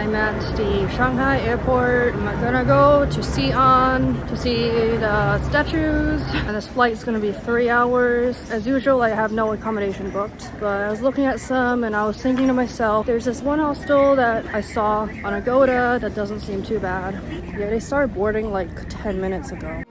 I'm at the Shanghai airport. I'm gonna go to Xi'an to see the statues. And this flight's gonna be 3 hours. As usual, I have no accommodation booked, but I was looking at some and I was thinking to myself, there's this one hostel that I saw on Agoda that doesn't seem too bad. Yeah, they started boarding like 10 minutes ago.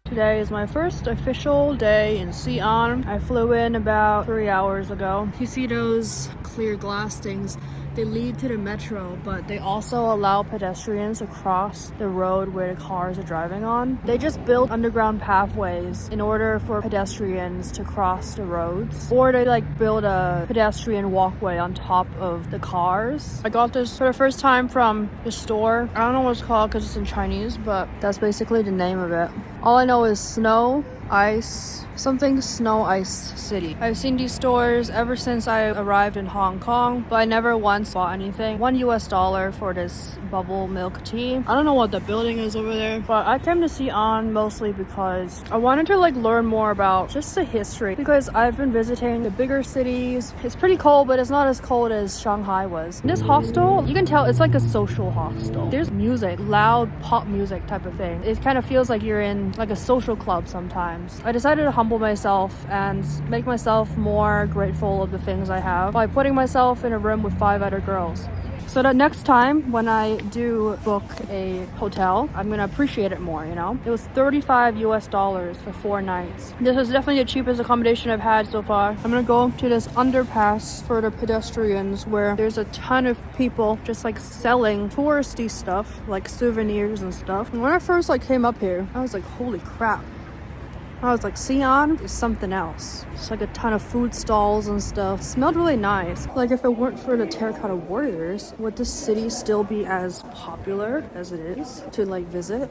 Today is my first official day in Xi'an. I flew in about 3 hours ago. You see those clear glass things? They lead to the metro, but they also allow pedestrians to cross the road where the cars are driving on. They just built underground pathways in order for pedestrians to cross the roads, or they like build a pedestrian walkway on top of the cars. I got this for the first time from the store. I don't know what it's called because it's in Chinese, but that's basically the name of it. All I know is snow, ice, something snow ice city. I've seen these stores ever since I arrived in Hong Kong, but I never once bought anything. $1 for this bubble milk tea. I don't know what the building is over there, but I came to Xi'an mostly because I wanted to like learn more about just the history, because I've been visiting the bigger cities. It's pretty cold, but it's not as cold as Shanghai was. In this hostel, you can tell it's like a social hostel. There's music, loud pop music type of thing. It kind of feels like you're in like a social club sometimes. I decided to humble myself and make myself more grateful of the things I have by putting myself in a room with 5 other girls. So that next time when I do book a hotel, I'm gonna appreciate it more, you know? It was $35 for 4 nights. This is definitely the cheapest accommodation I've had so far. I'm gonna go to this underpass for the pedestrians where there's a ton of people just like selling touristy stuff, like souvenirs and stuff. And when I first like came up here, I was like, holy crap. I was like, Xi'an is something else. It's like a ton of food stalls and stuff. It smelled really nice. Like if it weren't for the Terracotta warriors, would this city still be as popular as it is to like visit?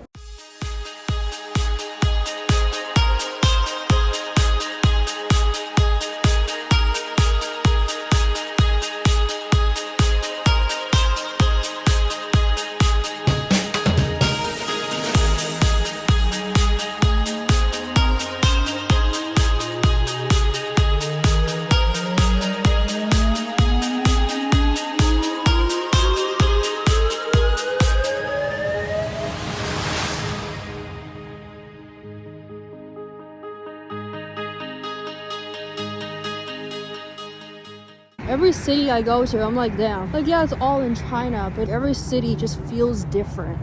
Every city I go to, I'm like, damn. Like, yeah, it's all in China, but every city just feels different.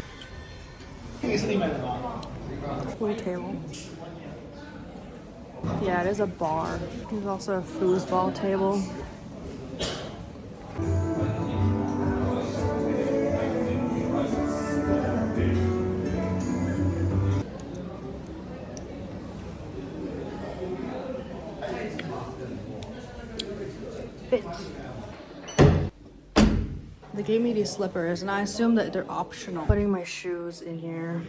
Food table. Yeah, it is a bar. There's also a foosball table. Fits. They gave me these slippers and I assume that they're optional. Putting my shoes in here.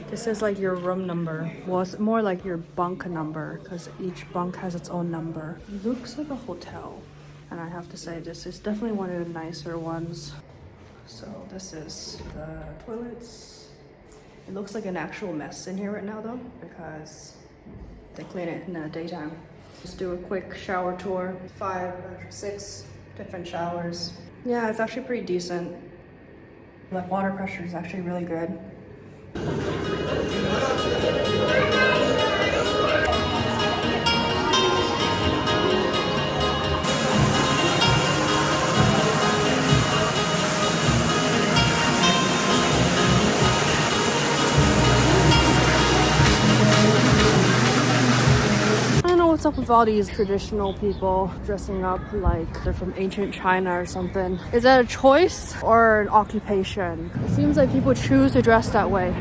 This is like your room number. Well, it's more like your bunk number because each bunk has its own number. It looks like a hotel. And I have to say, this is definitely one of the nicer ones. So this is the toilets. It looks like an actual mess in here right now though, because they clean it in the daytime. Just do a quick shower tour. 5 or 6 different showers. Yeah, it's actually pretty decent. The water pressure is actually really good. What's up with all these traditional people dressing up like they're from ancient China or something? Is that a choice or an occupation? It seems like people choose to dress that way.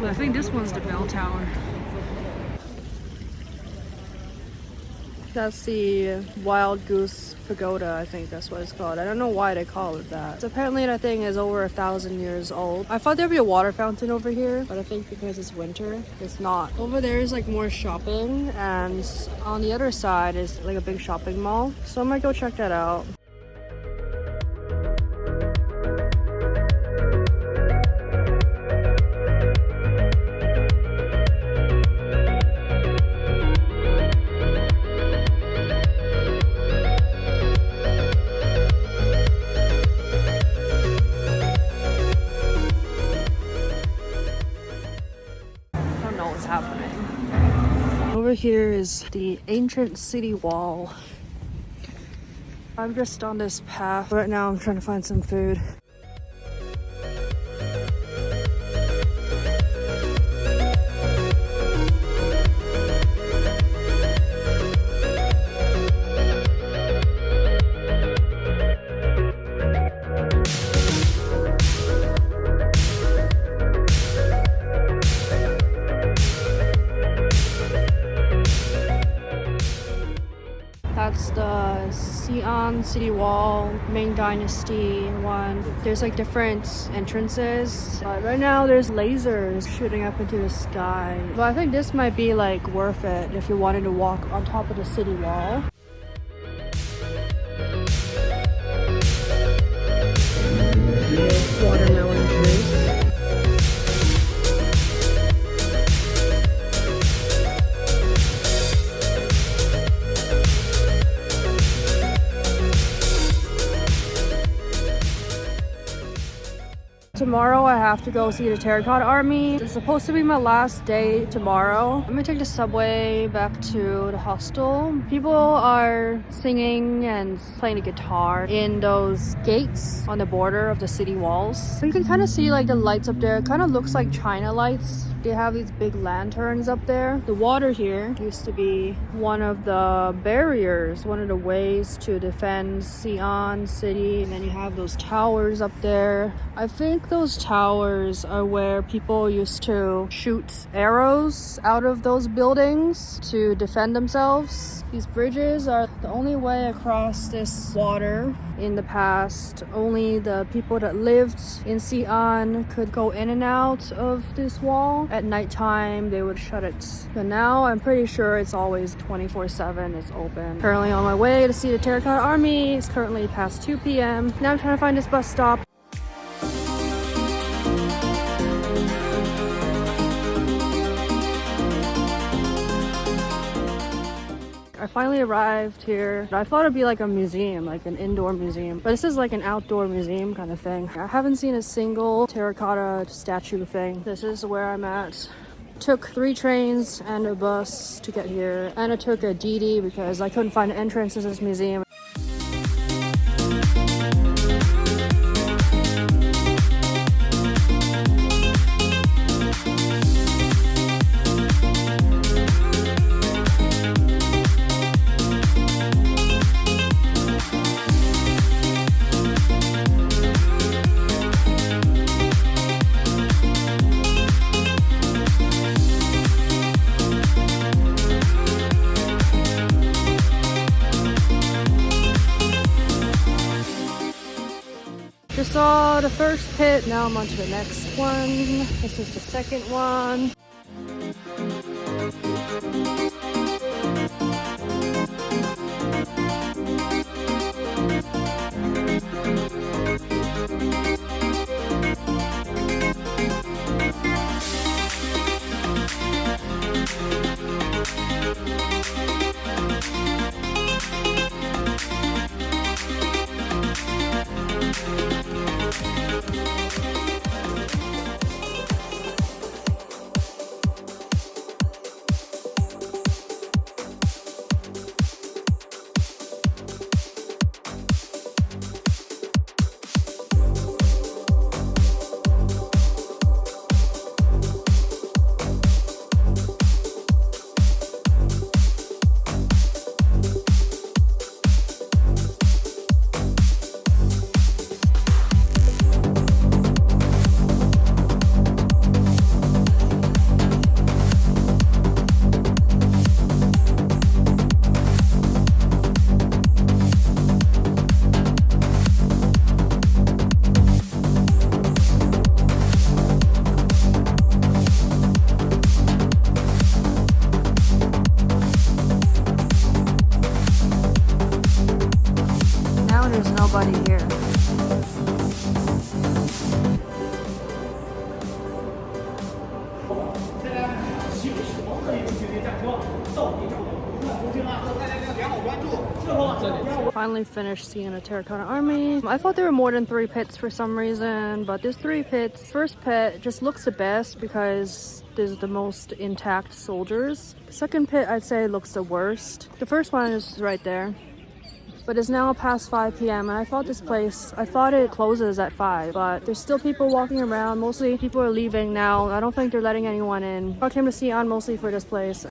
But I think this one's the bell tower. That's the Wild Goose Pagoda, I think that's what it's called. I don't know why they call it that. So apparently that thing is over 1,000 years old. I thought there'd be a water fountain over here, but I think because it's winter, it's not. Over there is like more shopping, and on the other side is like a big shopping mall. So I might go check that out. Over here is the ancient city wall. I'm just on this path. Right now I'm trying to find some food. That's the Xi'an city wall, Ming Dynasty one. There's like different entrances. Right now there's lasers shooting up into the sky. But I think this might be like worth it if you wanted to walk on top of the city wall. Watermelon juice. Tomorrow I have to go see the Terracotta Army. It's supposed to be my last day tomorrow. I'm gonna take the subway back to the hostel. People are singing and playing the guitar in those gates on the border of the city walls. You can kind of see like the lights up there. It kind of looks like China lights. They have these big lanterns up there. The water here used to be one of the barriers, one of the ways to defend Xi'an city. And then you have those towers up there. I think those towers are where people used to shoot arrows out of those buildings to defend themselves. These bridges are the only way across this water in the past. Only the people that lived in Xi'an could go in and out of this wall. At nighttime, they would shut it. But now I'm pretty sure it's always 24/7. It's open. Currently on my way to see the Terracotta Army. It's currently past 2 p.m. Now I'm trying to find this bus stop. I finally arrived here. I thought it'd be like a museum, like an indoor museum, but this is like an outdoor museum kind of thing. I haven't seen a single terracotta statue thing. This is where I'm at. Took 3 trains and a bus to get here, and I took a DD because I couldn't find an entrance to this museum. saw the first pit, now I'm on to the next one. This is the second one. There's nobody here. Finally finished seeing a Terracotta army. I thought there were more than 3 pits for some reason, but there's 3 pits. First pit just looks the best because there's the most intact soldiers. Second pit I'd say looks the worst. The first one is right there. But it's now past 5 p.m. and I thought it closes at 5, but there's still people walking around. Mostly people are leaving now. I don't think they're letting anyone in. I came to Xi'an mostly for this place.